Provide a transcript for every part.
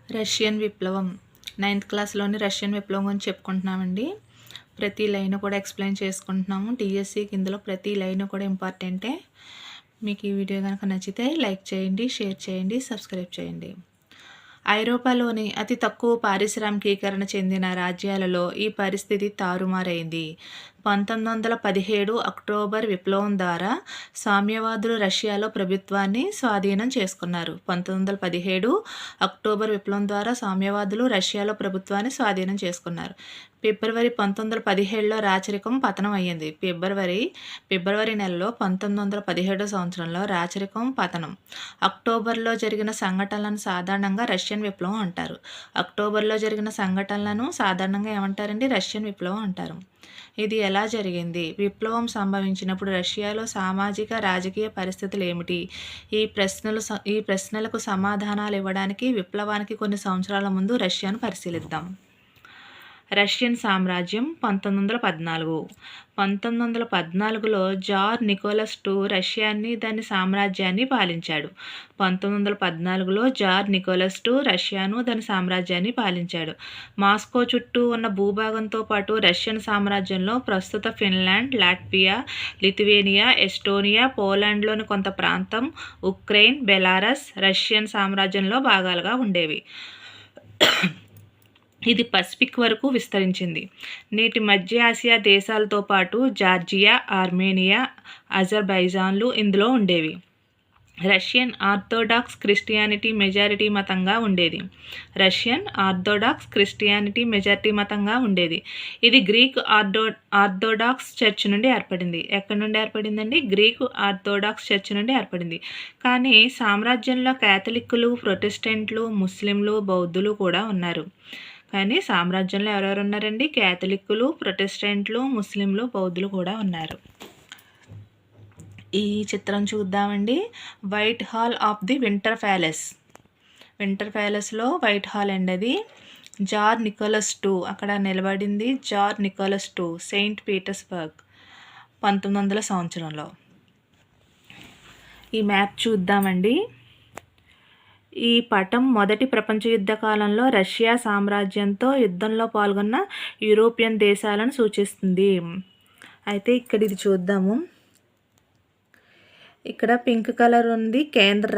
Russian విప్లవం 9th క్లాస్‌లోని Russian విప్లవం గురించి చెప్పుకుంటున్నామండి. ప్రతి లైన్ కూడా ఎక్స్‌ప్లెయిన్ చేసుకుంటున్నాము. డీఎస్సీకి ఇందులో ప్రతి లైన్ కూడా ఇంపార్టెంటే. మీకు ఈ వీడియో గనుక నచ్చితే లైక్ చేయండి, షేర్ చేయండి, సబ్స్క్రైబ్ చేయండి. ఐరోపాలోని అతి తక్కువ పారిశ్రామికీకరణ చెందిన రాజ్యాలలో ఈ పరిస్థితి తారుమారైంది. 1917 అక్టోబర్ విప్లవం ద్వారా సామ్యవాదులు రష్యాలో ప్రభుత్వాన్ని స్వాధీనం చేసుకున్నారు. 1917 అక్టోబర్ విప్లవం ద్వారా సామ్యవాదులు రష్యాలో ప్రభుత్వాన్ని స్వాధీనం చేసుకున్నారు. ఫిబ్రవరి 1917లో రాచరికం పతనం అయ్యింది. ఫిబ్రవరి నెలలో 1917 సంవత్సరంలో రాచరికం పతనం. అక్టోబర్లో జరిగిన సంఘటనలను సాధారణంగా రష్యన్ విప్లవం అంటారు. అక్టోబర్లో జరిగిన సంఘటనలను సాధారణంగా ఏమంటారండి? రష్యన్ విప్లవం అంటారు. ఇది ఎలా జరిగింది? విప్లవం సంభవించినప్పుడు రష్యాలో సామాజిక, రాజకీయ పరిస్థితులు ఏమిటి? ఈ ప్రశ్నలకు సమాధానాలు ఇవ్వడానికి విప్లవానికి కొన్ని సంవత్సరాల ముందు రష్యాను పరిశీలిద్దాం. రష్యన్ సామ్రాజ్యం 1914. 1914లో జార్ నికోలస్ II రష్యాని దాని సామ్రాజ్యాన్ని పాలించాడు. 1914లో జార్ నికోలస్ II రష్యాను దాని సామ్రాజ్యాన్ని పాలించాడు. మాస్కో చుట్టూ ఉన్న భూభాగంతో పాటు రష్యన్ సామ్రాజ్యంలో ప్రస్తుత ఫిన్లాండ్, లాట్వియా, లిథువేనియా, ఎస్టోనియా, పోలాండ్లోని కొంత ప్రాంతం, ఉక్రెయిన్, బెలారస్ రష్యన్ సామ్రాజ్యంలో భాగాలుగా ఉండేవి. ఇది పసిఫిక్ వరకు విస్తరించింది. నేటి మధ్య ఆసియా దేశాలతో పాటు జార్జియా, ఆర్మేనియా, అజర్బైజాన్లు ఇందులో ఉండేవి. రష్యన్ ఆర్థోడాక్స్ క్రిస్టియానిటీ మెజారిటీ మతంగా ఉండేది. ఇది గ్రీక్ ఆర్థోడాక్స్ చర్చ్ నుండి ఏర్పడింది. ఎక్కడి నుండి ఏర్పడిందండి? గ్రీక్ ఆర్థోడాక్స్ చర్చ్ నుండి ఏర్పడింది. కానీ సామ్రాజ్యంలో క్యాథలిక్కులు, ప్రొటెస్టెంట్లు, ముస్లింలు, బౌద్ధులు కూడా ఉన్నారు. కానీ సామ్రాజ్యంలో ఎవరెవరు ఉన్నారండి? క్యాథలిక్కులు, ప్రొటెస్టెంట్లు, ముస్లింలు, బౌద్ధులు కూడా ఉన్నారు. ఈ చిత్రం చూద్దామండి. White Hall of the Winter ప్యాలెస్లో వైట్ హాల్ అండి. అది జార్ నికోలస్ II అక్కడ నిలబడింది. Tsar Nicholas II, Saint Petersburg, 1900 సంవత్సరంలో. ఈ మ్యాప్ చూద్దామండి. ఈ పటం మొదటి ప్రపంచ యుద్ధ కాలంలో రష్యా సామ్రాజ్యంతో యుద్ధంలో పాల్గొన్న యూరోపియన్ దేశాలను సూచిస్తుంది. అయితే ఇక్కడ ఇది చూద్దాము. ఇక్కడ పింక్ కలర్ ఉంది. కేంద్ర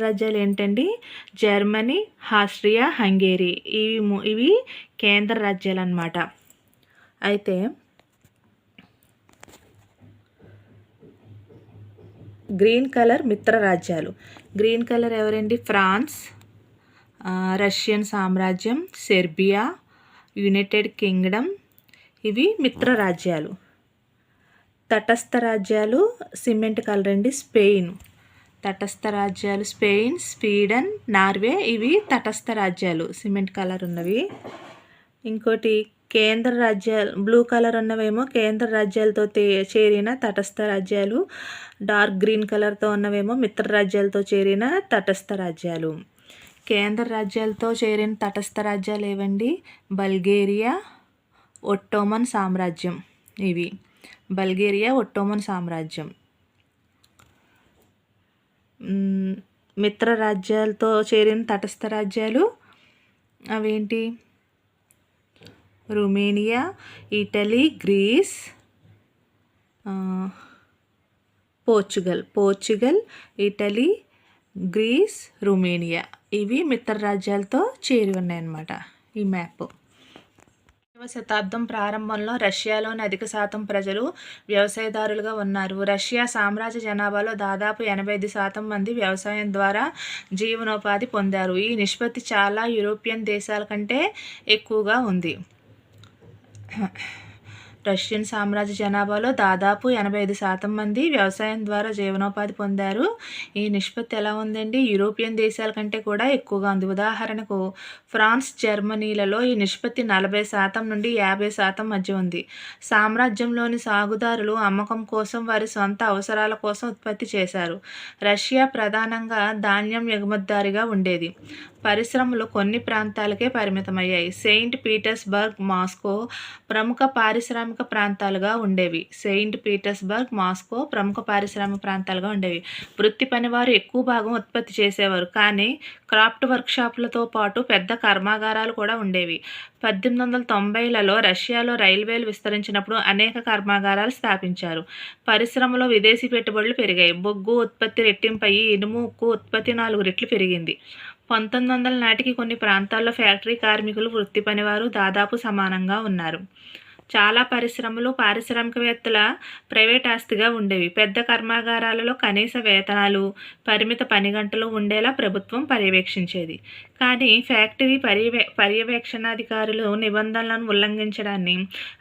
రాజ్యాలు ఏంటండి? Germany, Austria, Hungary. ఇవి కేంద్ర రాజ్యాలు అన్నమాట. అయితే గ్రీన్ కలర్ మిత్ర రాజ్యాలు. గ్రీన్ కలర్ ఎవరండి? ఫ్రాన్స్, రష్యన్ సామ్రాజ్యం, సెర్బియా, యునైటెడ్ కింగ్డమ్. ఇవి మిత్ర రాజ్యాలు. తటస్థ రాజ్యాలు సిమెంట్ కలర్ అండి. Spain, Sweden, Norway. ఇవి తటస్థ రాజ్యాలు, సిమెంట్ కలర్ ఉన్నవి. ఇంకోటి కేంద్ర రాజ్యాలు, బ్లూ కలర్ ఉన్నవేమో కేంద్ర రాజ్యాలతో చేరిన తటస్థ రాజ్యాలు. డార్క్ గ్రీన్ కలర్తో ఉన్నవేమో మిత్ర రాజ్యాలతో చేరిన తటస్థ రాజ్యాలు. కేంద్ర రాజ్యాలతో చేరిన తటస్థ రాజ్యాలు ఏవండి? బల్గేరియా, ఒట్టోమన్ సామ్రాజ్యం. ఇవి బల్గేరియా, ఒట్టోమన్ సామ్రాజ్యం. మిత్ర రాజ్యాలతో చేరిన తటస్థ రాజ్యాలు అవేంటి? Romania, Italy, Greece, Portugal, Italy, Greece, Romania. ఇవి మిత్ర రాజ్యాలతో చేరి ఉన్నాయన్నమాట. ఈ మ్యాప్. 20వ శతాబ్దం ప్రారంభంలో రష్యాలోని అధిక శాతం ప్రజలు వ్యవసాయదారులుగా ఉన్నారు. రష్యా సామ్రాజ్య జనాభాలో దాదాపు 85% మంది వ్యవసాయం ద్వారా జీవనోపాధి పొందారు. ఈ నిష్పత్తి చాలా యూరోపియన్ దేశాల కంటే ఎక్కువగా ఉంది. రష్యన్ సామ్రాజ్య జనాభాలో దాదాపు 85% మంది వ్యవసాయం ద్వారా జీవనోపాధి పొందారు. ఈ నిష్పత్తి ఎలా ఉందండి? యూరోపియన్ దేశాల కంటే కూడా ఎక్కువగా ఉంది. ఉదాహరణకు ఫ్రాన్స్, జర్మనీలలో ఈ నిష్పత్తి 40% నుండి 50% మధ్య ఉంది. సామ్రాజ్యంలోని సాగుదారులు అమ్మకం కోసం వారి సొంత అవసరాల కోసం ఉత్పత్తి చేశారు. రష్యా ప్రధానంగా ధాన్యం ఎగుమతిదారుగా ఉండేది. పరిశ్రమలు కొన్ని ప్రాంతాలకే పరిమితమయ్యాయి. సెయింట్ పీటర్స్బర్గ్, మాస్కో ప్రముఖ పారిశ్రామిక పారిశ్రామిక ప్రాంతాలుగా ఉండేవి. సెయింట్ పీటర్స్బర్గ్, మాస్కో ప్రముఖ పారిశ్రామిక ప్రాంతాలుగా ఉండేవి. వృత్తి పనివారు ఎక్కువ భాగం ఉత్పత్తి చేసేవారు, కానీ క్రాఫ్ట్ వర్క్షాపులతో పాటు పెద్ద కర్మాగారాలు కూడా ఉండేవి. 1890లలో రష్యాలో రైల్వేలు విస్తరించినప్పుడు అనేక కర్మాగారాలు స్థాపించారు. పరిశ్రమలో విదేశీ పెట్టుబడులు పెరిగాయి. బొగ్గు ఉత్పత్తి రెట్టింపయి ఇనుము, ఉక్కు ఉత్పత్తి 4 రెట్లు పెరిగింది. 1900 నాటికి కొన్ని ప్రాంతాల్లో ఫ్యాక్టరీ కార్మికులు, వృత్తి పనివారు దాదాపు సమానంగా ఉన్నారు. చాలా పరిశ్రమలు పారిశ్రామికవేత్తల ప్రైవేట్ ఆస్తిగా ఉండేవి. పెద్ద కర్మాగారాలలో కనీస వేతనాలు, పరిమిత పని గంటలు ఉండేలా ప్రభుత్వం పర్యవేక్షించేది. కానీ ఫ్యాక్టరీ పర్యవేక్షణాధికారులు నిబంధనలను ఉల్లంఘించడాన్ని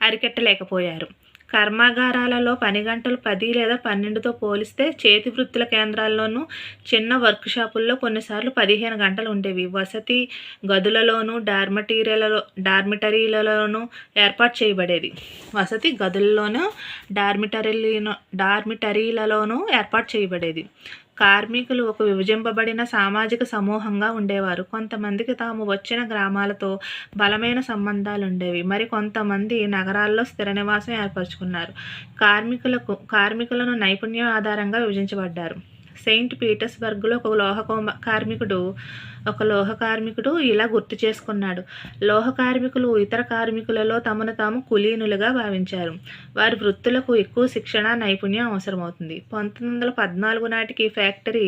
అరికట్టలేకపోయారు. కర్మాగారాలలో పని గంటలు 10 లేదా 12తో పోలిస్తే చేతి వృత్తుల కేంద్రాల్లోనూ చిన్న వర్క్షాపుల్లో కొన్నిసార్లు 15 గంటలు ఉండేవి. వసతి గదులలోనూ డార్మిటరీలలోనూ ఏర్పాటు చేయబడేది. వసతి గదుల్లోనూ డార్మిటరీలలోనూ ఏర్పాటు చేయబడేది. కార్మికులు ఒక విభజింపబడిన సామాజిక సమూహంగా ఉండేవారు. కొంతమందికి తాము వచ్చిన గ్రామాలతో బలమైన సంబంధాలుండేవి. మరి కొంతమంది నగరాల్లో స్థిర నివాసం ఏర్పరచుకున్నారు. కార్మికులను నైపుణ్యం ఆధారంగా విభజించబడ్డారు. సెయింట్ పీటర్స్బర్గ్లో ఒక లోహ కార్మికుడు ఇలా గుర్తు చేసుకున్నాడు: లోహ కార్మికులు ఇతర కార్మికులలో తమను తాము కులీనులుగా భావించారు. వారి వృత్తులకు ఎక్కువ శిక్షణ, నైపుణ్యం అవసరమవుతుంది. 1914 నాటికి ఫ్యాక్టరీ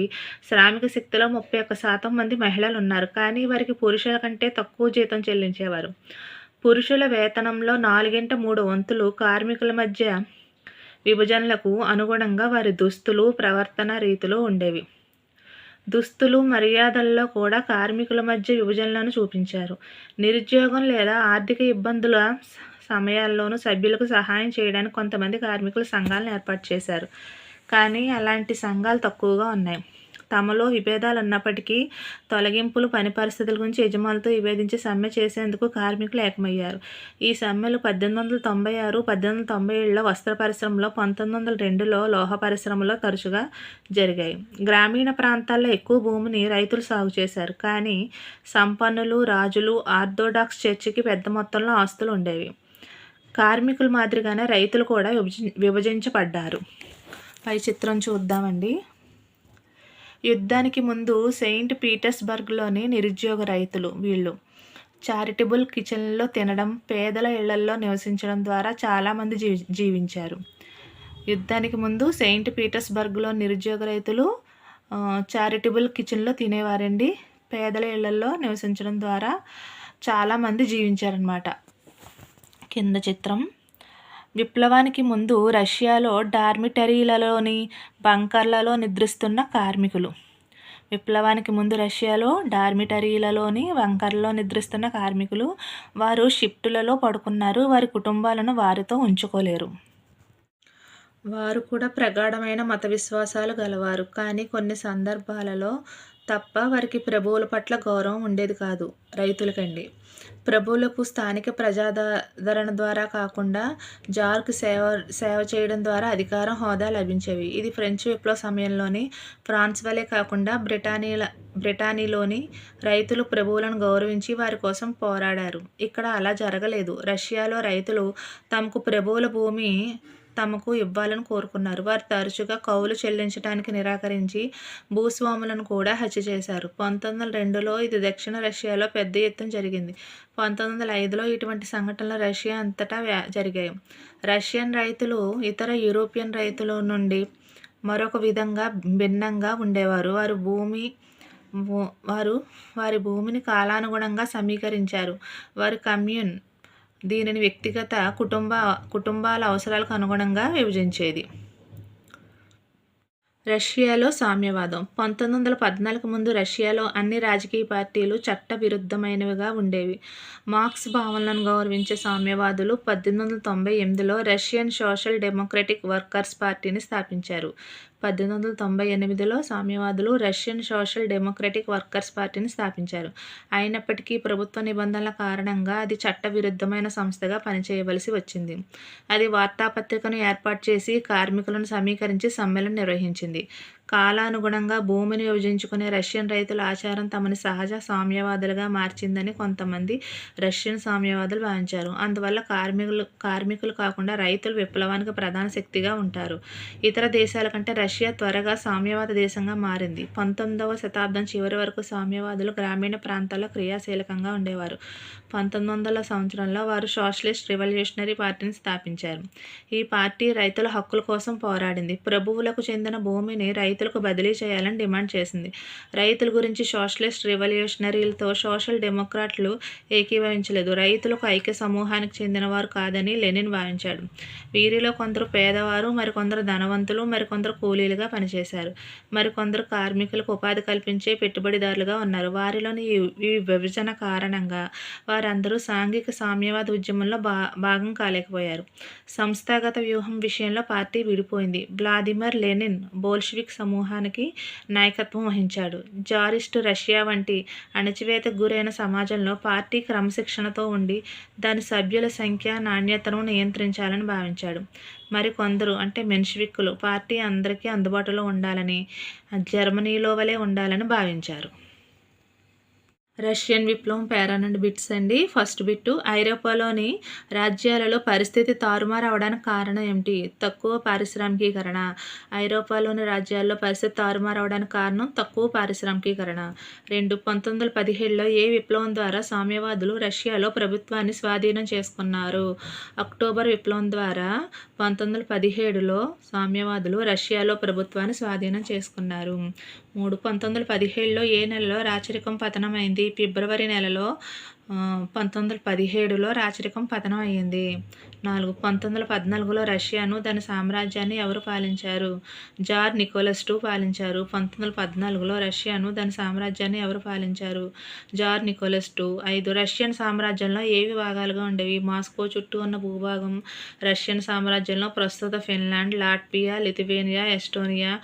శ్రామిక శక్తిలో 31% మంది మహిళలు ఉన్నారు, కానీ వారికి పురుషుల కంటే తక్కువ జీతం చెల్లించేవారు. పురుషుల వేతనంలో 4/3 వంతులు కార్మికుల మధ్య విభజనలకు అనుగుణంగా వారి దుస్తులు, ప్రవర్తన రీతులు ఉండేవి. దుస్తులు, మర్యాదల్లో కూడా కార్మికుల మధ్య విభజనలను చూపించారు. నిరుద్యోగం లేదా ఆర్థిక ఇబ్బందుల సమయాల్లోనూ సభ్యులకు సహాయం చేయడానికి కొంతమంది కార్మికులు సంఘాలను ఏర్పాటు చేశారు, కానీ అలాంటి సంఘాలు తక్కువగా ఉన్నాయి. తమలో విభేదాలు ఉన్నప్పటికీ తొలగింపులు, పని పరిస్థితుల గురించి యజమానులతో విభేదించి సమ్మె చేసేందుకు కార్మికులు ఏకమయ్యారు. ఈ సమ్మెలు 1896, 1897లో వస్త్ర పరిశ్రమలో, 1902లో లోహ పరిశ్రమలో తరచుగా జరిగాయి. గ్రామీణ ప్రాంతాల్లో ఎక్కువ భూమిని రైతులు సాగు చేశారు, కానీ సంపన్నులు, రాజులు, ఆర్థోడాక్స్ చర్చికి పెద్ద మొత్తంలో ఆస్తులు ఉండేవి. కార్మికుల మాదిరిగానే రైతులు కూడా విభజించబడ్డారు. పై చిత్రం చూద్దామండి. యుద్ధానికి ముందు సెయింట్ పీటర్స్బర్గ్లోని నిరుద్యోగ రైతులు. వీళ్ళు చారిటబుల్ కిచెన్లలో తినడం, పేదల ఇళ్లల్లో నివసించడం ద్వారా చాలామంది జీవించారు. యుద్ధానికి ముందు సెయింట్ పీటర్స్బర్గ్లో నిరుద్యోగ రైతులు చారిటబుల్ కిచెన్లో తినేవారండి. పేదల ఇళ్లల్లో నివసించడం ద్వారా చాలామంది జీవించారనమాట. కింద చిత్రం. విప్లవానికి ముందు రష్యాలో డార్మిటరీలలోని బంకర్లలో నిద్రిస్తున్న కార్మికులు. విప్లవానికి ముందు రష్యాలో డార్మిటరీలలోని బంకర్లలో నిద్రిస్తున్న కార్మికులు. వారు షిఫ్టులలో పడుకున్నారు. వారి కుటుంబాలను వారితో ఉంచుకోలేరు. వారు కూడా ప్రగాఢమైన మత విశ్వాసాలు గలవారు, కానీ కొన్ని సందర్భాలలో తప్ప వారికి ప్రభువుల పట్ల గౌరవం ఉండేది కాదు. రైతులకండి. ప్రభువులకు స్థానిక ప్రజాదరణ ద్వారా కాకుండా జార్కు సేవ చేయడం ద్వారా అధికారం, హోదా లభించేవి. ఇది ఫ్రెంచ్ విప్లవ సమయంలోని ఫ్రాన్స్ వలె కాకుండా బ్రిటనీలోని రైతులు ప్రభువులను గౌరవించి వారి కోసం పోరాడారు. ఇక్కడ అలా జరగలేదు. రష్యాలో రైతులు తమకు ప్రభువుల భూమి తమకు ఇవ్వాలని కోరుకున్నారు. వారు తరచుగా కౌలు చెల్లించడానికి నిరాకరించి భూస్వాములను కూడా హత్య చేశారు. 1902లో ఇది దక్షిణ రష్యాలో పెద్ద ఎత్తున జరిగింది. 1905లో ఇటువంటి సంఘటనలు రష్యా అంతటా జరిగాయి. రష్యన్ రైతులు ఇతర యూరోపియన్ రైతుల నుండి మరొక విధంగా భిన్నంగా ఉండేవారు. వారి భూమిని కాలానుగుణంగా సమీకరించారు. వారి కమ్యూన్ దీనిని వ్యక్తిగత, కుటుంబాల అవసరాలకు అనుగుణంగా విభజించేది. రష్యాలో సామ్యవాదం. 1914 ముందు రష్యాలో అన్ని రాజకీయ పార్టీలు చట్ట విరుద్ధమైనవిగా ఉండేవి. మార్క్స్ భావనలను గౌరవించే సామ్యవాదులు 1898లో రష్యన్ సోషల్ డెమోక్రటిక్ వర్కర్స్ పార్టీని స్థాపించారు. 1898లో సామ్యవాదులు రష్యన్ సోషల్ డెమోక్రటిక్ వర్కర్స్ పార్టీని స్థాపించారు. అయినప్పటికీ ప్రభుత్వ నిబంధనల కారణంగా అది చట్టవిరుద్ధమైన సంస్థగా పనిచేయవలసి వచ్చింది. అది వార్తాపత్రికను ఏర్పాటు చేసి కార్మికులను సమీకరించి సమ్మెలను నిర్వహించింది. కాలానుగుణంగా భూమిని విభజించుకునే రష్యన్ రైతుల ఆచారం తమని సహజ సామ్యవాదులుగా మార్చిందని కొంతమంది రష్యన్ సామ్యవాదులు భావించారు. అందువల్ల కార్మికులు కాకుండా రైతులు విప్లవానికి ప్రధాన శక్తిగా ఉంటారు. ఇతర దేశాల కంటే రష్యా త్వరగా సామ్యవాద దేశంగా మారింది. 19వ శతాబ్దం చివరి వరకు సామ్యవాదులు గ్రామీణ ప్రాంతాల్లో క్రియాశీలకంగా ఉండేవారు. 1900ల సంవత్సరంలో వారు సోషలిస్ట్ రివల్యూషనరీ పార్టీని స్థాపించారు. ఈ పార్టీ రైతుల హక్కుల కోసం పోరాడింది. ప్రభువులకు చెందిన భూమిని రైతులకు బదిలీ చేయాలని డిమాండ్ చేసింది. రైతుల గురించి సోషలిస్ట్ రివల్యూషనరీలతో సోషల్ డెమోక్రాట్లు ఏకీభవించలేదు. రైతులకు ఐక్య సమూహానికి చెందినవారు కాదని లెనిన్ భావించాడు. వీరిలో కొందరు పేదవారు, మరికొందరు ధనవంతులు, మరికొందరు కూలీలుగా పనిచేశారు, మరికొందరు కార్మికులకు ఉపాధి కల్పించే పెట్టుబడిదారులుగా ఉన్నారు. వారిలోని ఈ విభజన కారణంగా వారందరూ సాంఘిక సామ్యవాద ఉద్యమంలో భాగం కాలేకపోయారు. సంస్థాగత వ్యూహం విషయంలో పార్టీ విడిపోయింది. వ్లాదిమిర్ లెనిన్ బోల్షివిక్ సమూహానికి నాయకత్వం వహించాడు. జారిస్టు రష్యా వంటి అణచివేతకు గురైన సమాజంలో పార్టీ క్రమశిక్షణతో ఉండి దాని సభ్యుల సంఖ్య, నాణ్యతను నియంత్రించాలని భావించాడు. మరికొందరు అంటే మెన్షివిక్కులు పార్టీ అందరికీ అందుబాటులో ఉండాలని, జర్మనీలో వలె ఉండాలని భావించారు. రష్యన్ విప్లవం పేరా నుండి బిట్స్ అండి. ఫస్ట్ బిట్టు, ఐరోపాలోని రాజ్యాలలో పరిస్థితి తారుమారు అవడానికి కారణం ఏమిటి? తక్కువ పారిశ్రామికీకరణ. ఐరోపాలోని రాజ్యాల్లో పరిస్థితి తారుమారు అవడానికి కారణం తక్కువ పారిశ్రామికీకరణ. 2, 1917లో ఏ విప్లవం ద్వారా సామ్యవాదులు రష్యాలో ప్రభుత్వాన్ని స్వాధీనం చేసుకున్నారు? అక్టోబర్ విప్లవం ద్వారా 1917లో సామ్యవాదులు రష్యాలో ప్రభుత్వాన్ని స్వాధీనం చేసుకున్నారు. 3, 1917లో ఏ నెలలో రాచరికం పతనమైంది? ఫిబ్రవరి నెలలో 1917లో రాచరికం పతనం అయ్యింది. 4, 1914లో రష్యాను దాని సామ్రాజ్యాన్ని ఎవరు పాలించారు? జార్ నికోలస్ II పాలించారు. 1914లో రష్యాను దాని సామ్రాజ్యాన్ని ఎవరు పాలించారు? Jar Nicholas II. 5, రష్యన్ సామ్రాజ్యంలో ఏవి భాగాలుగా ఉండేవి? మాస్కో చుట్టూ ఉన్న భూభాగం రష్యన్ సామ్రాజ్యంలో ప్రస్తుత ఫిన్లాండ్, లాట్వియా, లిథువేనియా, ఎస్టోనియా,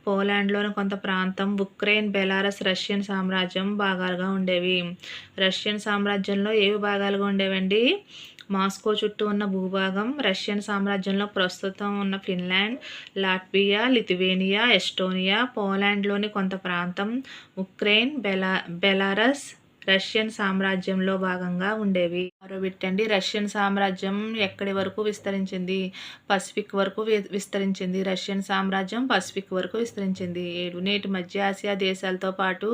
పోలాండ్లోని కొంత ప్రాంతం, ఉక్రెయిన్, బెలారస్ రష్యన్ సామ్రాజ్యం భాగాలుగా ఉండేవి. రష్యన్ సామ్రాజ్యంలో ఏవి భాగాలుగా ఉండేవండి? మాస్కో చుట్టూ ఉన్న భూభాగం రష్యన్ సామ్రాజ్యంలో ప్రస్తుతం ఉన్న ఫిన్లాండ్, లాట్వియా, లిథువేనియా, ఎస్టోనియా, పోలాండ్లోని కొంత ప్రాంతం, ఉక్రెయిన్, బెలారస్ రష్యన్ సామ్రాజ్యంలో భాగంగా ఉండేవి. మరో బిట్టండి, రష్యన్ సామ్రాజ్యం ఎక్కడి వరకు విస్తరించింది? పసిఫిక్ వరకు విస్తరించింది. రష్యన్ సామ్రాజ్యం పసిఫిక్ వరకు విస్తరించింది. 7, నేటి మధ్య ఆసియా దేశాలతో పాటు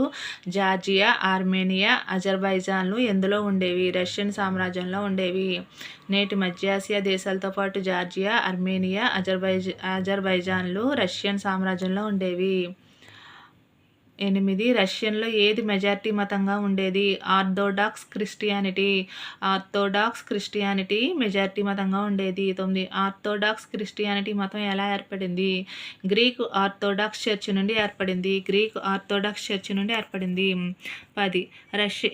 జార్జియా, ఆర్మేనియా, అజర్బైజాన్లు ఎందులో ఉండేవి? రష్యన్ సామ్రాజ్యంలో ఉండేవి. నేటి మధ్య ఆసియా దేశాలతో పాటు జార్జియా, ఆర్మేనియా, అజర్బైజాన్లు రష్యన్ సామ్రాజ్యంలో ఉండేవి. 8, రష్యన్లో ఏది మెజారిటీ మతంగా ఉండేది? ఆర్థోడాక్స్ క్రిస్టియానిటీ మెజారిటీ మతంగా ఉండేది. 9, ఆర్థోడాక్స్ క్రిస్టియానిటీ మతం ఎలా ఏర్పడింది? గ్రీక్ ఆర్థోడాక్స్ చర్చి నుండి ఏర్పడింది. 10,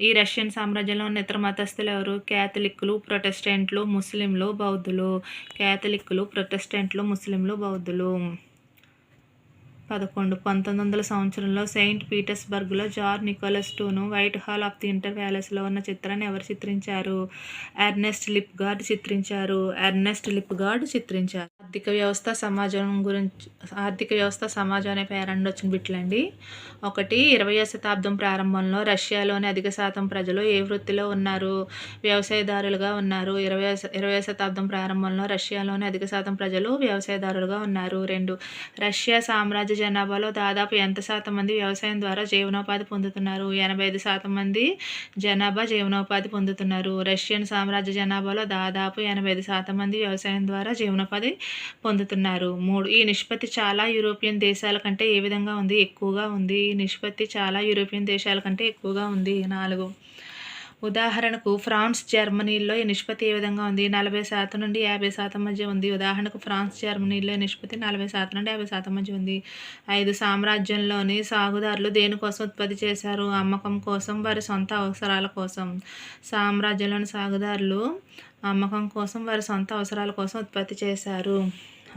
ఈ రష్యన్ సామ్రాజ్యంలో ఉన్న ఇతర మతస్థులు ఎవరు? క్యాథలిక్కులు, ప్రొటెస్టెంట్లు, ముస్లింలు, బౌద్ధులు. 11, 1900 సంవత్సరంలో సెయింట్ పీటర్స్బర్గ్లో జార్ నికోలస్ IIను White Hall of the Winter ప్యాలెస్లో ఉన్న చిత్రాన్ని ఎవరు చిత్రించారు? ఎర్నెస్ట్ లిప్గార్డ్ చిత్రించారు. ఆర్థిక వ్యవస్థ సమాజం అనే పేరండి వచ్చిన బిట్లండి. 1, 20వ శతాబ్దం ప్రారంభంలో రష్యాలోని అధిక శాతం ప్రజలు ఏ వృత్తిలో ఉన్నారు? వ్యవసాయదారులుగా ఉన్నారు. 20వ శతాబ్దం ప్రారంభంలో రష్యాలోని అధిక శాతం ప్రజలు వ్యవసాయదారులుగా ఉన్నారు. 2, రష్యా సామ్రాజ్య జనాభాలో దాదాపు ఎంత శాతం మంది వ్యవసాయం ద్వారా జీవనోపాధి పొందుతున్నారు? 85% మంది జనాభా జీవనోపాధి పొందుతున్నారు. రష్యన్ సామ్రాజ్య జనాభాలో దాదాపు 85% మంది వ్యవసాయం ద్వారా జీవనోపాధి పొందుతున్నారు. 3, ఈ నిష్పత్తి చాలా యూరోపియన్ దేశాల కంటే ఏ విధంగా ఉంది? ఎక్కువగా ఉంది. 4, ఉదాహరణకు ఫ్రాన్స్, జర్మనీలో ఈ నిష్పత్తి ఏ విధంగా ఉంది? 40% నుండి 50% మధ్య ఉంది. ఉదాహరణకు ఫ్రాన్స్, జర్మనీలో ఈ నిష్పత్తి 40% నుండి 50% మధ్య ఉంది. 5, సామ్రాజ్యంలోని సాగుదారులు దేనికోసం ఉత్పత్తి చేశారు? అమ్మకం కోసం, వారి సొంత అవసరాల కోసం. సామ్రాజ్యంలోని సాగుదారులు అమ్మకం కోసం, వారి సొంత అవసరాల కోసం ఉత్పత్తి చేశారు.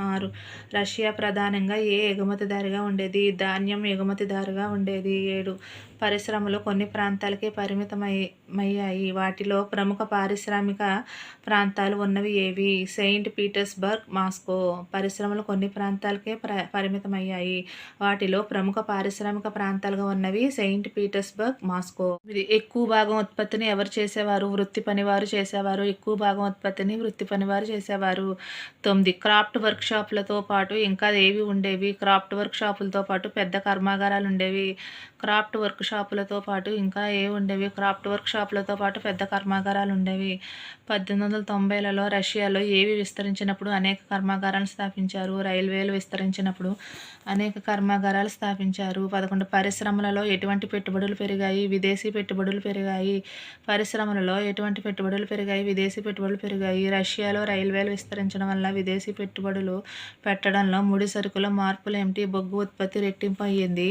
6. రష్యా ప్రధానంగా ఏ ఎగుమతిదారుగా ఉండేది? ధాన్యం ఎగుమతిదారుగా ఉండేది. 7. పరిశ్రమలు కొన్ని ప్రాంతాలకే పరిమితమయ్యాయి. వాటిలో ప్రముఖ పారిశ్రామిక ప్రాంతాలు ఉన్నవి ఏవి? Saint Petersburg, Moscow. పరిశ్రమలు కొన్ని ప్రాంతాలకే పరిమితమయ్యాయి. వాటిలో ప్రముఖ పారిశ్రామిక ప్రాంతాలుగా ఉన్నవి సెయింట్ పీటర్స్బర్గ్, మాస్కో. ఇది ఎక్కువ భాగం ఉత్పత్తిని ఎవరు చేసేవారు? వృత్తి పనివారు చేసేవారు. ఎక్కువ భాగం ఉత్పత్తిని వృత్తి పనివారు చేసేవారు. 9. క్రాఫ్ట్ వర్క్షాపులతో పాటు ఇంకా ఏవి ఉండేవి? క్రాఫ్ట్ వర్క్షాపులతో పాటు పెద్ద కర్మాగారాలు ఉండేవి. క్రాఫ్ట్ వర్క్షాపులతో పాటు ఇంకా ఏవి ఉండేవి? క్రాఫ్ట్ వర్క్షాపులతో పాటు పెద్ద కర్మాగారాలు ఉండేవి. 1890లలో రష్యాలో ఏవి విస్తరించినప్పుడు అనేక కర్మాగారాలను స్థాపించారు? రైల్వేలు విస్తరించినప్పుడు అనేక కర్మాగారాలు స్థాపించారు. 11. పరిశ్రమలలో ఎటువంటి పెట్టుబడులు పెరిగాయి? విదేశీ పెట్టుబడులు పెరిగాయి. పరిశ్రమలలో ఎటువంటి పెట్టుబడులు పెరిగాయి? విదేశీ పెట్టుబడులు పెరిగాయి. రష్యాలో రైల్వేలు విస్తరించడం వల్ల విదేశీ పెట్టుబడులు పెట్టడంలో ముడి సరుకుల మార్పులు ఏమిటి? బొగ్గు ఉత్పత్తి రెట్టింపు అయ్యింది.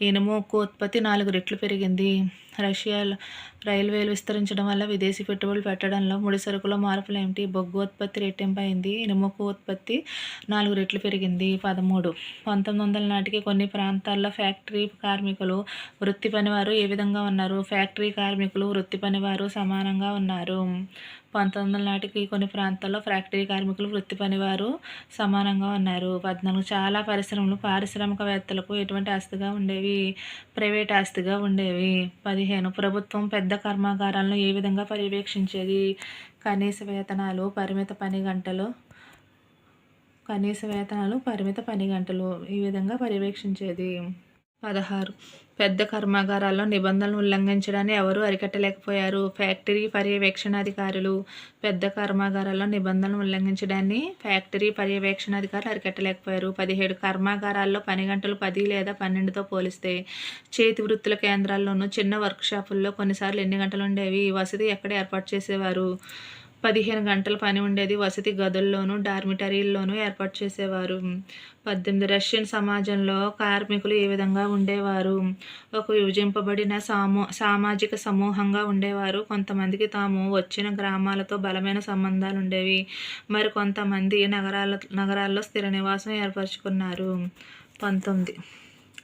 ఇనుము ఉక్కు ఉత్పత్తి 4 రెట్లు పెరిగింది. రష్యాలో రైల్వేలు విస్తరించడం వల్ల విదేశీ పెట్టుబడులు పెట్టడంలో ముడి సరుకుల మార్పులు ఏమిటి? బొగ్గు ఉత్పత్తి రెట్టింపు అయింది. ఇనుము ఉక్కు ఉత్పత్తి 4 రెట్లు పెరిగింది. 13. 1900 నాటికి కొన్ని ప్రాంతాల్లో ఫ్యాక్టరీ కార్మికులు వృత్తి పనివారు ఏ విధంగా ఉన్నారు? ఫ్యాక్టరీ కార్మికులు వృత్తి పనివారు సమానంగా ఉన్నారు. 1900 నాటికి కొన్ని ప్రాంతాల్లో ఫ్యాక్టరీ కార్మికులు వృత్తి పనివారు సమానంగా ఉన్నారు. 14. చాలా పరిశ్రమలు పారిశ్రామికవేత్తలకు ఎటువంటి ఆస్తిగా ఉండేవి? ప్రైవేట్ ఆస్తిగా ఉండేవి. 15. ప్రభుత్వం పెద్ద కర్మాగారాలను ఏ విధంగా పర్యవేక్షించేది? కనీస వేతనాలు, పరిమిత పని గంటలు ఈ విధంగా పర్యవేక్షించేది. 16. పెద్ద కర్మాగారాల్లో నిబంధనలు ఉల్లంఘించడాన్ని ఎవరు అరికట్టలేకపోయారు? ఫ్యాక్టరీ పర్యవేక్షణాధికారులు. పెద్ద కర్మాగారాల్లో నిబంధనలు ఉల్లంఘించడాన్ని ఫ్యాక్టరీ పర్యవేక్షణాధికారులు అరికట్టలేకపోయారు. 17. కర్మాగారాల్లో పని గంటలు 10 లేదా 12తో పోలిస్తే చేతి వృత్తుల కేంద్రాల్లోనూ చిన్న వర్క్షాపుల్లో కొన్నిసార్లు ఎన్ని గంటలు ఉండేవి? వసతి ఎక్కడ ఏర్పాటు చేసేవారు? 15 గంటల పని ఉండేది. వసతి గదుల్లోనూ డార్మిటరీల్లోనూ ఏర్పాటు చేసేవారు. 18. రష్యన్ సమాజంలో కార్మికులు ఏ విధంగా ఉండేవారు? ఒక విభజింపబడిన సామాజిక సమూహంగా ఉండేవారు. కొంతమందికి తాము వచ్చిన గ్రామాలతో బలమైన సంబంధాలు ఉండేవి. మరి కొంతమంది నగరాల్లో స్థిర నివాసం ఏర్పరచుకున్నారు. 19.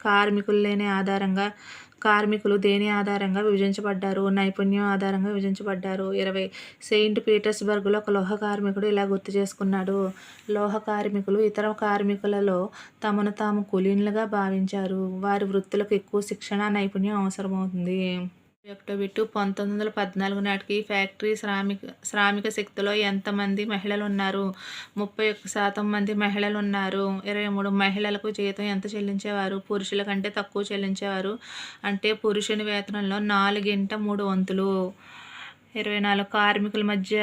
కార్మికులు దేని ఆధారంగా విభజించబడ్డారు? నైపుణ్యం ఆధారంగా విభజించబడ్డారు. 20. సెయింట్ పీటర్స్బర్గ్లో ఒక లోహ కార్మికుడు ఇలా గుర్తు చేసుకున్నాడు: లోహ కార్మికులు ఇతర కార్మికులలో తమను తాము కులీనులుగా భావించారు. వారి వృత్తులకు ఎక్కువ శిక్షణ, నైపుణ్యం అవసరమవుతుంది. 1914 నాటికి ఫ్యాక్టరీ శ్రామిక శక్తిలో ఎంతమంది మహిళలు ఉన్నారు? 31% మంది మహిళలు ఉన్నారు. 23. మహిళలకు జీతం ఎంత చెల్లించేవారు? పురుషుల కంటే తక్కువ చెల్లించేవారు. అంటే పురుషుని వేతనంలో 4/3 వంతులు. 24. కార్మికుల మధ్య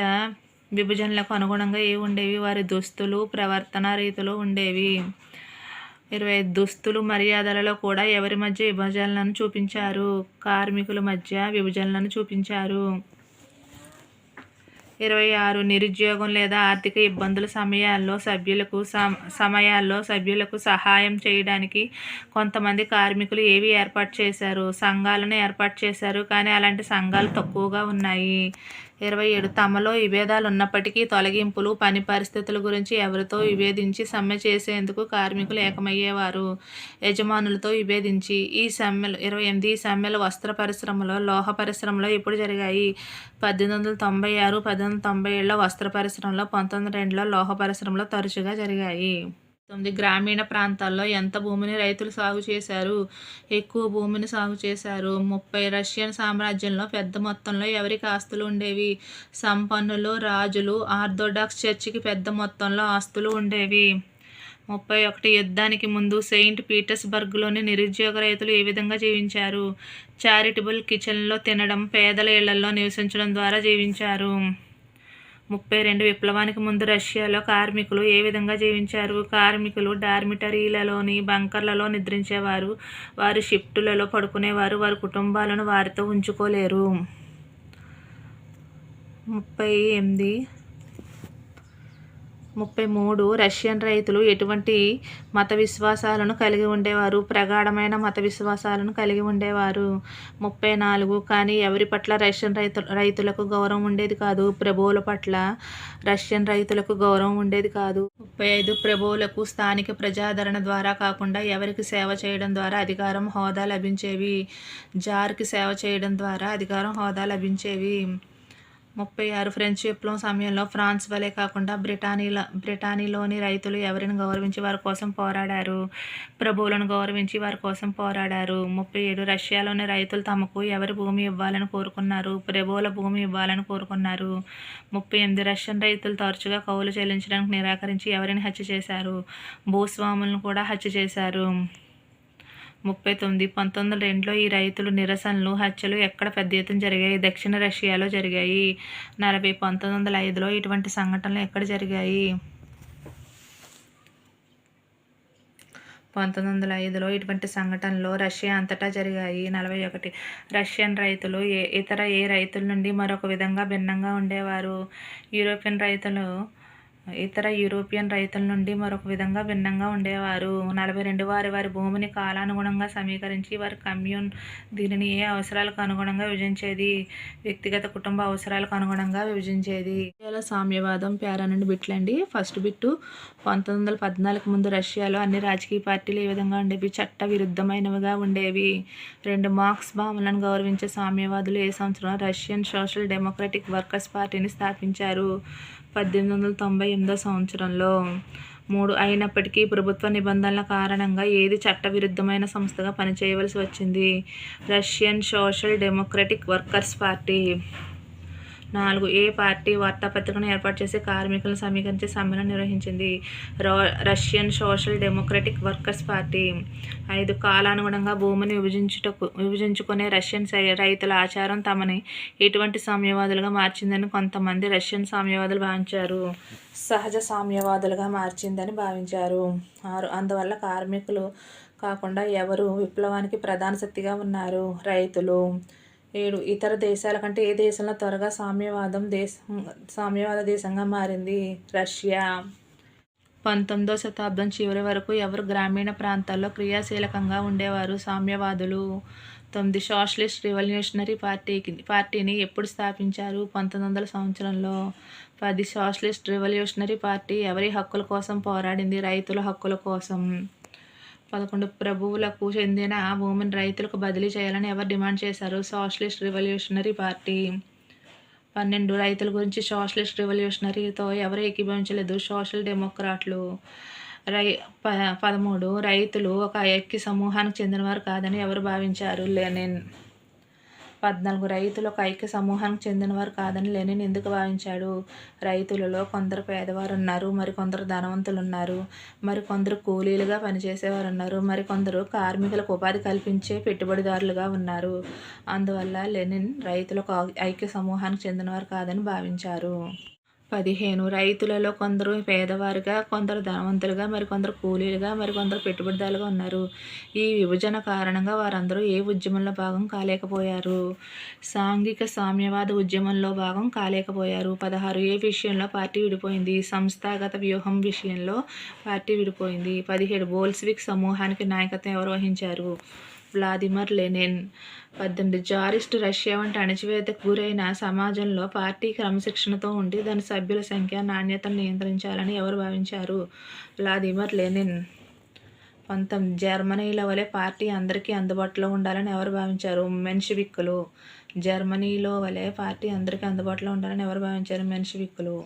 విభజనలకు అనుగుణంగా ఏవి ఉండేవి? వారి దుస్తులు, ప్రవర్తన రీతులు ఉండేవి. 25. దుస్తులు, మర్యాదలలో కూడా ఎవరి మధ్య విభజనలను చూపించారు? కార్మికుల మధ్య విభజనలను చూపించారు. 26. నిరుద్యోగం లేదా ఆర్థిక ఇబ్బందుల సమయాల్లో సభ్యులకు సహాయం చేయడానికి కొంతమంది కార్మికులు ఏవి ఏర్పాటు చేశారు? సంఘాలను ఏర్పాటు చేశారు. కానీ అలాంటి సంఘాలు తక్కువగా ఉన్నాయి. 27. తమలో విభేదాలు ఉన్నప్పటికీ తొలగింపులు, పని పరిస్థితుల గురించి ఎవరితో విభేదించి సమ్మె చేసేందుకు కార్మికులు ఏకమయ్యేవారు? యజమానులతో విభేదించి. 28. ఈ సమ్మెలు వస్త్ర పరిశ్రమలో, లోహ పరిశ్రమలో ఎప్పుడు జరిగాయి? 1896, 1897లో వస్త్ర పరిశ్రమలో, 1902లో లోహ పరిశ్రమలో తరచుగా జరిగాయి. 9. గ్రామీణ ప్రాంతాల్లో ఎంత భూమిని రైతులు సాగు చేశారు? ఎక్కువ భూమిని సాగు చేశారు. 30. రష్యన్ సామ్రాజ్యంలో పెద్ద మొత్తంలో ఎవరికి ఆస్తులు ఉండేవి? సంపన్నులు, రాజులు. ఆర్థోడాక్స్ చర్చికి పెద్ద మొత్తంలో ఆస్తులు ఉండేవి. 31. యుద్ధానికి ముందు సెయింట్ పీటర్స్బర్గ్లోని నిరుద్యోగ రైతులు ఏ విధంగా జీవించారు? చారిటబుల్ కిచెన్లో తినడం, పేదల ఇళ్లలో నివసించడం ద్వారా జీవించారు. 32. విప్లవానికి ముందు రష్యాలో కార్మికులు ఏ విధంగా జీవించారు? కార్మికులు డార్మిటరీలలోని బంకర్లలో నిద్రించేవారు. వారు షిఫ్టులలో పడుకునేవారు. వారి కుటుంబాలను వారితో ఉంచుకోలేరు. 38. 33 రష్యన్ రైతులు ఎటువంటి మత విశ్వాసాలను కలిగి ఉండేవారు? ప్రగాఢమైన మత విశ్వాసాలను కలిగి ఉండేవారు. 34 కానీ ఎవరి పట్ల రష్యన్ రైతులకు గౌరవం ఉండేది కాదు. ప్రభువుల పట్ల రష్యన్ రైతులకు గౌరవం ఉండేది కాదు. 35 ప్రభువులకు స్థానిక ప్రజాదరణ ద్వారా కాకుండా ఎవరికి సేవ చేయడం ద్వారా అధికారం, హోదా లభించేవి? జార్కి సేవ చేయడం ద్వారా అధికారం, హోదా లభించేవి. 36 ఫ్రెంచ్ విప్లవం సమయంలో ఫ్రాన్స్ వలె కాకుండా బ్రిటనీలోని రైతులు ఎవరిని గౌరవించి వారి కోసం పోరాడారు? ప్రభువులను గౌరవించి వారి కోసం పోరాడారు. 37 రష్యాలోని రైతులు తమకు ఎవరి భూమి ఇవ్వాలని కోరుకున్నారు? ప్రభువుల భూమి ఇవ్వాలని కోరుకున్నారు. 38 రష్యన్ రైతులు తరచుగా కౌలు చెల్లించడానికి నిరాకరించి ఎవరిని హత్య చేశారు? భూస్వాములను కూడా హత్య చేశారు. 39 1902లో ఈ రైతులు నిరసనలు, హత్యలు ఎక్కడ పెద్ద ఎత్తున జరిగాయి? దక్షిణ రష్యాలో జరిగాయి. 40 1905లో ఇటువంటి సంఘటనలు ఎక్కడ జరిగాయి? 1905లో ఇటువంటి సంఘటనలు రష్యా అంతటా జరిగాయి. 41 రష్యన్ రైతులు ఇతర ఏ రైతుల నుండి మరొక విధంగా భిన్నంగా ఉండేవారు? ఇతర యూరోపియన్ రైతుల నుండి మరొక విధంగా భిన్నంగా ఉండేవారు. 42 వారి భూమిని కాలానుగుణంగా సమీకరించి వారి కమ్యూన్ దీనిని ఏ అవసరాలకు అనుగుణంగా విభజించేది? వ్యక్తిగత కుటుంబ అవసరాలకు అనుగుణంగా విభజించేది. సామ్యవాదం పేరా నుండి బిట్లండి. ఫస్ట్ బిట్టు 1914 ముందు రష్యాలో అన్ని రాజకీయ పార్టీలు ఏ విధంగా ఉండేవి? చట్ట విరుద్ధమైనవిగా ఉండేవి. 2 మార్క్స్ భావనలను గౌరవించే సామ్యవాదులు ఏ సంవత్సరంలో రష్యన్ సోషల్ డెమోక్రటిక్ వర్కర్స్ పార్టీని స్థాపించారు? 1898 సంవత్సరంలో. 3 అయినప్పటికీ ప్రభుత్వ నిబంధనల కారణంగా ఏది చట్టవిరుద్ధమైన సంస్థగా పనిచేయవలసి వచ్చింది? Russian social democratic workers party. 4 ఏ పార్టీ వార్తాపత్రికను ఏర్పాటు చేసి కార్మికులను సమీకరించి సమ్మెను నిర్వహించింది? Russian social democratic workers party. 5 కాలానుగుణంగా భూమిని విభజించుకునే రష్యన్ రైతుల ఆచారం తమని ఎటువంటి సామ్యవాదులుగా మార్చిందని కొంతమంది రష్యన్ సామ్యవాదులు భావించారు? సహజ సామ్యవాదులుగా మార్చిందని భావించారు. 6 అందువల్ల కార్మికులు కాకుండా ఎవరు విప్లవానికి ప్రధాన శక్తిగా ఉన్నారు? రైతులు. 7 ఇతర దేశాల కంటే ఏ దేశంలో త్వరగా సామ్యవాద దేశంగా మారింది? రష్యా. 19వ శతాబ్దం చివరి వరకు ఎవరు గ్రామీణ ప్రాంతాల్లో క్రియాశీలకంగా ఉండేవారు? సామ్యవాదులు. 9 సోషలిస్ట్ రివల్యూషనరీ పార్టీని ఎప్పుడు స్థాపించారు? 1900 సంవత్సరంలో. 10 సోషలిస్ట్ రివల్యూషనరీ పార్టీ ఎవరి హక్కుల కోసం పోరాడింది? రైతుల హక్కుల కోసం. 11 ప్రభువులకు చెందిన భూమిని రైతులకు బదిలీ చేయాలని ఎవరు డిమాండ్ చేశారు? Socialist revolutionary party. 12 రైతుల గురించి సోషలిస్ట్ రివల్యూషనరీతో ఎవరు ఏకీభవించలేదు? సోషల్ డెమోక్రాట్లు. 13 రైతులు ఒక ఐక్య సమూహానికి చెందినవారు కాదని ఎవరు భావించారు? లెనిన్. 14 రైతులు ఒక ఐక్య సమూహానికి చెందినవారు కాదని లెనిన్ ఎందుకు భావించాడు? రైతులలో కొందరు పేదవారు ఉన్నారు, మరికొందరు ధనవంతులు ఉన్నారు, మరికొందరు కూలీలుగా పనిచేసేవారు ఉన్నారు, మరికొందరు కార్మికులకు ఉపాధి కల్పించే పెట్టుబడిదారులుగా ఉన్నారు. అందువల్ల లెనిన్ రైతులు ఒక ఐక్య సమూహానికి చెందినవారు కాదని భావించారు. 15 రైతులలో కొందరు పేదవారుగా, కొందరు ధనవంతులుగా, మరికొందరు కూలీలుగా, మరికొందరు పెట్టుబడిదారులుగా ఉన్నారు. ఈ విభజన కారణంగా వారందరూ ఏ ఉద్యమంలో భాగం కాలేకపోయారు? సాంఘిక సామ్యవాద ఉద్యమంలో భాగం కాలేకపోయారు. 16 ఏ విషయంలో పార్టీ విడిపోయింది? సంస్థాగత వ్యూహం విషయంలో పార్టీ విడిపోయింది. 17 బోల్షివిక్ సమూహానికి నాయకత్వం ఎవరు వహించారు? Vladimir Lenin. 18 జారిస్ట్ రష్యా వంటి అణచివేతకు గురైన సమాజంలో పార్టీ క్రమశిక్షణతో ఉండి దాని సభ్యుల సంఖ్య, నాణ్యతను నియంత్రించాలని ఎవరు భావించారు? Vladimir Lenin. 19 జర్మనీలో వలె పార్టీ అందరికీ అందుబాటులో ఉండాలని ఎవరు భావించారు? మెన్షివిక్కులు. జర్మనీలో వలె పార్టీ అందరికీ అందుబాటులో ఉండాలని ఎవరు భావించారు? మెన్షివిక్కులు.